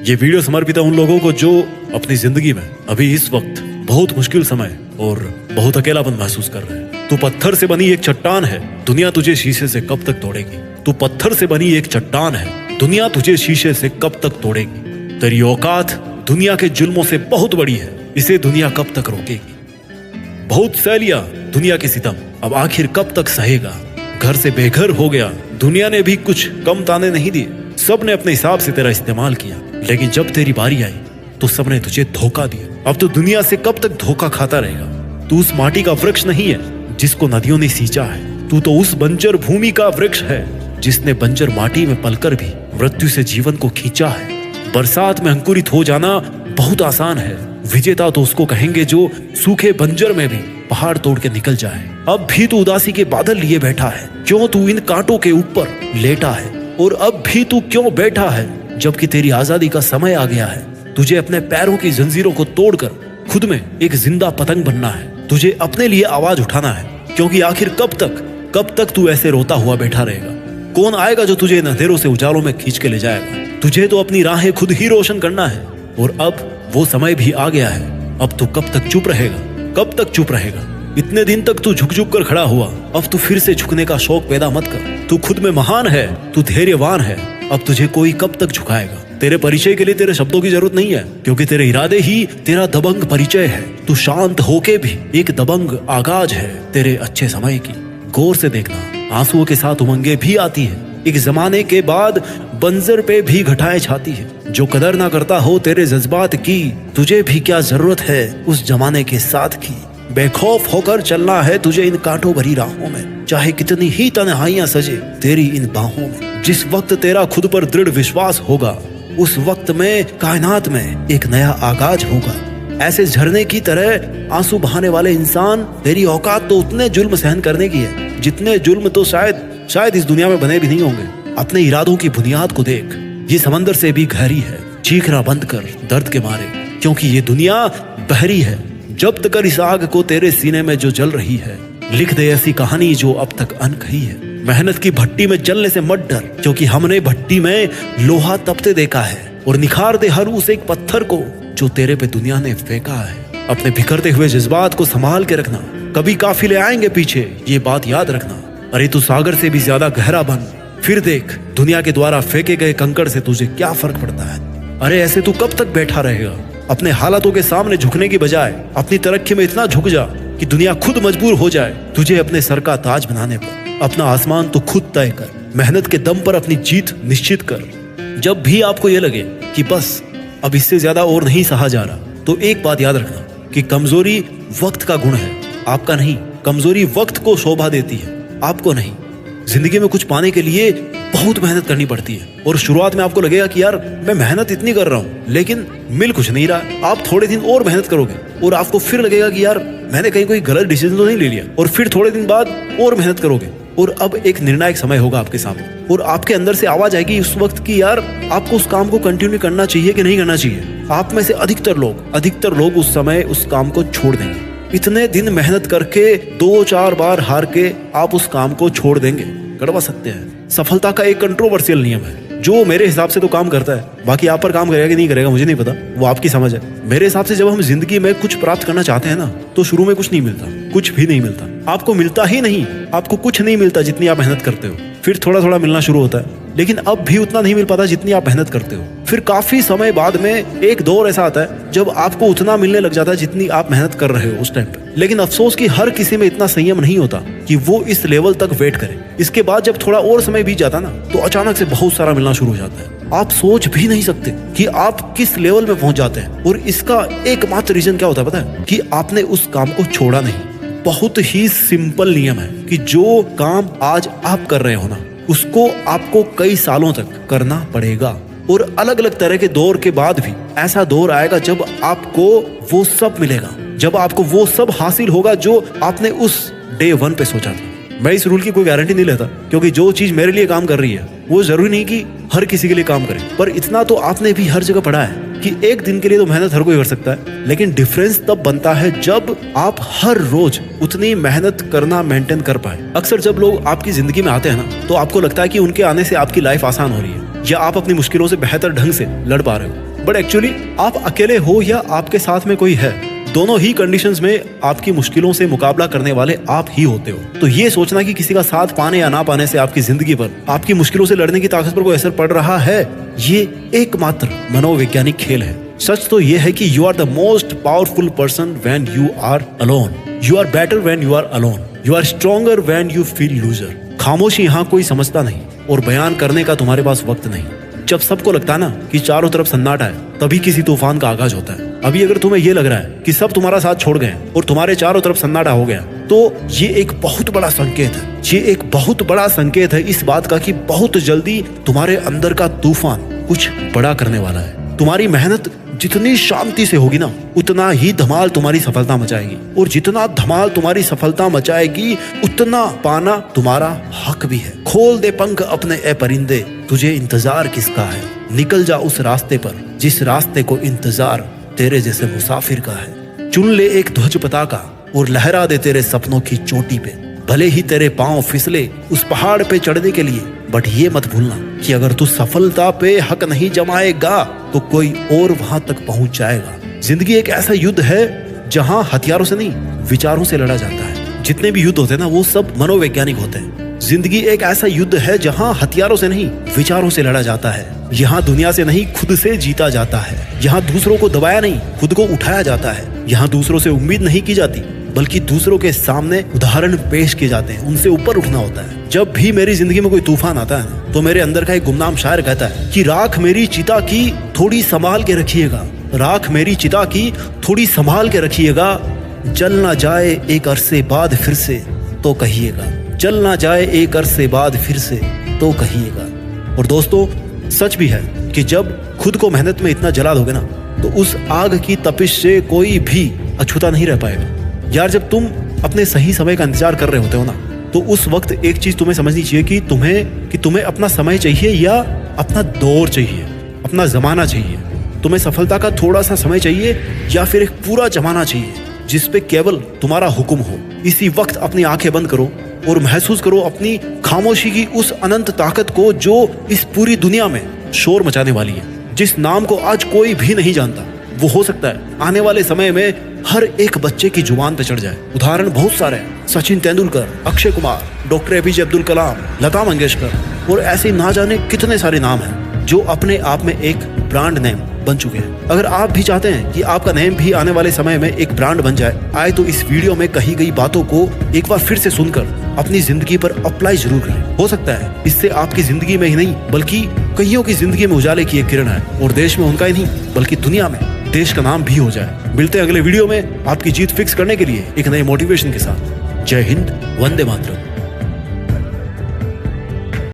ये वीडियो समर्पित है उन लोगों को जो अपनी जिंदगी में अभी इस वक्त बहुत मुश्किल समय और बहुत अकेलापन महसूस कर रहे हैं। तू पत्थर से बनी एक चट्टान है, दुनिया तुझे शीशे से कब तक तोड़ेगी। तू पत्थर से बनी एक चट्टान है, दुनिया तुझे शीशे से कब तक तोड़ेगी। तेरी औकात दुनिया के जुल्मों से बहुत बड़ी है, इसे दुनिया कब तक रोकेगी। बहुत सह लिया दुनिया के सितम, अब आखिर कब तक सहेगा। घर से बेघर हो गया, दुनिया ने भी कुछ कम ताने नहीं दिए। सब ने अपने हिसाब से तेरा इस्तेमाल किया, लेकिन जब तेरी बारी आई तो सबने तुझे धोखा दिया। अब तो दुनिया से कब तक धोखा खाता रहेगा। तू उस माटी का वृक्ष नहीं है जिसको नदियों ने सींचा है, तू तो उस बंजर भूमि का वृक्ष है जिसने बंजर माटी में पलकर भी मृत्यु से जीवन को खींचा है। बरसात में अंकुरित हो जाना बहुत आसान है, विजेता तो उसको कहेंगे जो सूखे बंजर में भी पहाड़ तोड़ के निकल जाए। अब भी तू उदासी के बादल लिए बैठा है, क्यों तू इन कांटों के ऊपर लेटा है। और अब भी तू क्यों बैठा है जबकि तेरी आजादी का समय आ गया है। तुझे अपने पैरों की जंजीरों को तोड़कर खुद में एक जिंदा पतंग बनना है। तुझे अपने लिए आवाज उठाना है, क्योंकि आखिर कब तक तू ऐसे रोता हुआ बैठा रहेगा। कौन आएगा जो तुझे इन अंधेरों से उजालों में खींच के ले जाएगा। तुझे तो अपनी राहें खुद ही रोशन करना है, और अब वो समय भी आ गया है। अब तू कब तक चुप रहेगा, कब तक चुप रहेगा। इतने दिन तक तू झुक झुक कर खड़ा हुआ, अब तू फिर से झुकने का शौक पैदा मत कर। तू खुद में महान है, तू धैर्यवान है, अब तुझे कोई कब तक झुकाएगा। तेरे परिचय के लिए तेरे शब्दों की जरूरत नहीं है, क्योंकि तेरे इरादे ही तेरा दबंग परिचय है। तू शांत होके भी एक दबंग आगाज है तेरे अच्छे समय की। गौर से देखना, आंसुओं के साथ उमंगे भी आती है। एक जमाने के बाद बंजर पे भी घटाएं छाती है। जो कदर ना करता हो तेरे जज्बात की, तुझे भी क्या जरूरत है उस जमाने के साथ की। बेखौफ होकर चलना है तुझे इन कांटों भरी राहों में, चाहे कितनी ही तन्हाइयां सजे तेरी इन बाहों में। जिस वक्त तेरा खुद पर दृढ़ विश्वास होगा, उस वक्त में कायनात में एक नया आगाज होगा। ऐसे झरने की तरह आंसू बहाने वाले इंसान, तेरी औकात तो उतने जुल्म सहन करने की है जितने जुल्म तो शायद इस दुनिया में बने भी नहीं होंगे। अपने इरादों की बुनियाद को देख, ये समंदर से भी गहरी है। चीखना बंद कर दर्द के मारे, क्योंकि ये दुनिया बहरी है। जब्त कर इस आग को तेरे सीने में जो जल रही है, लिख दे ऐसी कहानी जो अब तक अनकही है। मेहनत की भट्टी में जलने से मत डर, क्योंकि हमने भट्टी में लोहा तपते देखा है। और निखार दे हर उस एक पत्थर को जो तेरे पे दुनिया ने फेंका है। अपने बिखरते हुए जज्बात को संभाल के रखना, कभी काफिले आएंगे पीछे, ये बात याद रखना। अरे तू सागर से भी ज्यादा गहरा बन, फिर देख दुनिया के द्वारा फेंके गए कंकड़ से तुझे क्या फर्क पड़ता है। अरे ऐसे तू कब तक बैठा रहेगा। अपने हालातों के सामने झुकने की बजाय अपनी तरक्की में इतना झुक जा कि दुनिया खुद मजबूर हो जाए तुझे अपने सर का ताज बनाने पर। अपना आसमान तो खुद तय कर, मेहनत के दम पर अपनी जीत निश्चित कर। जब भी आपको यह लगे कि बस अब इससे ज्यादा और नहीं सहा जा रहा, तो एक बात याद रखना कि कमजोरी वक्त का गुण है, आपका नहीं। कमजोरी वक्त को शोभा देती है, आपको नहीं। जिंदगी में कुछ पाने के लिए बहुत मेहनत करनी पड़ती है, और शुरुआत में आपको लगेगा कि यार मैं मेहनत इतनी कर रहा हूँ लेकिन मिल कुछ नहीं रहा। आप थोड़े दिन और मेहनत करोगे और आपको फिर लगेगा कि यार मैंने कहीं कोई गलत डिसीजन तो नहीं ले लिया, और फिर थोड़े दिन बाद और मेहनत करोगे, और अब एक निर्णायक समय होगा आपके सामने, और आपके अंदर से आवाज आएगी उस वक्त की यार आपको उस काम को कंटिन्यू करना चाहिए कि नहीं करना चाहिए। आप में से अधिकतर लोग उस समय उस काम को छोड़ देंगे। इतने दिन मेहनत करके 2-4 बार हार के आप उस काम को छोड़ देंगे। कड़वा सकते हैं। सफलता का एक कंट्रोवर्शियल नियम है जो मेरे हिसाब से तो काम करता है, बाकी आप पर काम करेगा कि नहीं करेगा मुझे नहीं पता, वो आपकी समझ है। मेरे हिसाब से जब हम जिंदगी में कुछ प्राप्त करना चाहते हैं ना, तो शुरू में कुछ नहीं मिलता, कुछ भी नहीं मिलता। आपको मिलता ही नहीं, आपको कुछ नहीं मिलता जितनी आप मेहनत करते हो। फिर थोड़ा थोड़ा मिलना शुरू होता है, लेकिन अब भी उतना नहीं मिल पाता जितनी आप मेहनत करते हो। फिर काफी समय बाद में एक दौर ऐसा आता है जब आपको उतना मिलने लग जाता है जितनी आप मेहनत कर रहे हो उस टाइम पे। लेकिन अफसोस कि हर किसी में इतना संयम नहीं होता कि वो इस लेवल तक वेट करे। इसके बाद जब थोड़ा और समय बीत जाता ना, तो अचानक से बहुत सारा मिलना शुरू हो जाता है। आप सोच भी नहीं सकते कि आप किस लेवल में पहुंच जाते हैं। और इसका एकमात्र रीजन क्या होता है पता है? कि आपने उस काम को छोड़ा नहीं। बहुत ही सिंपल नियम है कि जो काम आज आप कर रहे हो ना, उसको आपको कई सालों तक करना पड़ेगा। और अलग अलग तरह के दौर के बाद भी ऐसा दौर आएगा जब आपको वो सब मिलेगा, जब आपको वो सब हासिल होगा जो आपने उस डे 1 पे सोचा था। मैं इस रूल की कोई गारंटी नहीं लेता, क्योंकि जो चीज मेरे लिए काम कर रही है वो जरूरी नहीं कि हर किसी के लिए काम करे। पर इतना तो आपने भी हर जगह पढ़ा है कि एक दिन के लिए तो मेहनत हर कोई कर सकता है, लेकिन डिफरेंस तब बनता है जब आप हर रोज उतनी मेहनत करना मेंटेन कर पाए। अक्सर जब लोग आपकी जिंदगी में आते हैं ना, तो आपको लगता है कि उनके आने से आपकी लाइफ आसान हो रही है, या आप अपनी मुश्किलों से बेहतर ढंग से लड़ पा रहे हो। बट एक्चुअली आप अकेले हो या आपके साथ में कोई है, दोनों ही कंडीशंस में आपकी मुश्किलों से मुकाबला करने वाले आप ही होते हो। तो ये सोचना कि किसी का साथ पाने या ना पाने से आपकी जिंदगी पर, आपकी मुश्किलों से लड़ने की ताकत पर कोई असर पड़ रहा है, ये एकमात्र मनोवैज्ञानिक खेल है। सच तो ये है कि you are the most powerful person when you are alone, you are better when you are alone, you are stronger when you feel loser. खामोशी यहाँ कोई समझता नहीं और बयान करने का तुम्हारे पास वक्त नहीं। जब सबको लगता है ना कि चारों तरफ सन्नाटा है, तभी किसी तूफान का आगाज होता है। अभी अगर तुम्हें ये लग रहा है कि सब तुम्हारा साथ छोड़ गए और तुम्हारे चारों तरफ सन्नाटा हो गया, तो ये एक बहुत बड़ा संकेत है। ये एक बहुत बड़ा संकेत है इस बात का कि बहुत जल्दी तुम्हारे अंदर का तूफान कुछ बड़ा करने वाला है। तुम्हारी मेहनत जितनी शांति से होगी ना, उतना ही धमाल तुम्हारी सफलता मचाएगी, और जितना धमाल तुम्हारी सफलता मचाएगी, उतना पाना तुम्हारा हक भी है। खोल दे पंख अपने ए परिंदे, तुझे इंतजार किसका है, निकल जा उस रास्ते पर जिस रास्ते को इंतजार तेरे जैसे मुसाफिर का है। चुन ले एक ध्वज पताका और लहरा दे तेरे सपनों की चोटी पे, भले ही तेरे पांव फिसले उस पहाड़ पे चढ़ने के लिए, बट ये मत भूलना कि अगर तू सफलता पे हक नहीं जमाएगा तो कोई और वहां तक पहुंच जाएगा। जिंदगी एक ऐसा युद्ध है जहां हथियारों से नहीं, विचारों से लड़ा जाता है। जितने भी युद्ध होते हैं ना, वो सब मनोवैज्ञानिक होते हैं। जिंदगी एक ऐसा युद्ध है जहां हथियारों से नहीं, विचारों से लड़ा जाता है। यहाँ दुनिया से नहीं, खुद से जीता जाता है। यहाँ दूसरों को दबाया नहीं, खुद को उठाया जाता है। यहाँ दूसरों से उम्मीद नहीं की जाती, बल्कि दूसरों के सामने उदाहरण पेश किए जाते हैं। उनसे ऊपर उठना होता है। जब भी मेरी जिंदगी में कोई तूफान आता है ना, तो मेरे अंदर का एक गुमनाम शायर कहता है कि राख मेरी चिता की थोड़ी संभाल के रखिएगा, राख मेरी चिता की थोड़ी संभाल के रखिएगा, जल ना जाए एक अरसे बाद फिर से तो कहिएगा, जल ना जाए एक अरसे बाद फिर से तो कहिएगा। और दोस्तों, सच भी है कि जब खुद को मेहनत में इतना जला दोगे ना, तो उस आग की तपिश से कोई भी अछूता नहीं रह पाएगा। यार, जब तुम अपने सही समय का इंतजार कर रहे होते हो ना, तो उस वक्त एक चीज तुम्हें समझनी चाहिए कि तुम्हें अपना समय चाहिए या अपना दौर चाहिए, अपना जमाना चाहिए। तुम्हें सफलता का थोड़ा सा समय चाहिए या फिर एक पूरा जमाना चाहिए जिस पे केवल तुम्हारा हुक्म हो। इसी वक्त अपनी आंखें बंद करो और महसूस करो अपनी खामोशी की उस अनंत ताकत को जो इस पूरी दुनिया में शोर मचाने वाली है, जिस नाम को आज कोई भी नहीं जानता। वो हो सकता है आने वाले समय में हर एक बच्चे की जुबान पे चढ़ जाए। उदाहरण बहुत सारे हैं, सचिन तेंदुलकर, अक्षय कुमार, डॉक्टर APJ अब्दुल कलाम, लता मंगेशकर और ऐसे ना जाने कितने सारे नाम हैं जो अपने आप में एक ब्रांड नेम बन चुके हैं। अगर आप भी चाहते हैं कि आपका नेम भी आने वाले समय में एक ब्रांड बन जाए, आए तो इस वीडियो में कही गई बातों को एक बार फिर से सुनकर अपनी जिंदगी पर अप्लाई जरूर करें। हो सकता है इससे आपकी जिंदगी में ही नहीं, बल्कि कईयों की जिंदगी में उजाले की एक किरण है, और देश में उनका ही नहीं बल्कि दुनिया में देश का नाम भी हो जाए। मिलते हैं अगले वीडियो में आपकी जीत फिक्स करने के लिए एक नए मोटिवेशन के साथ। जय हिंद, वंदे मातरम।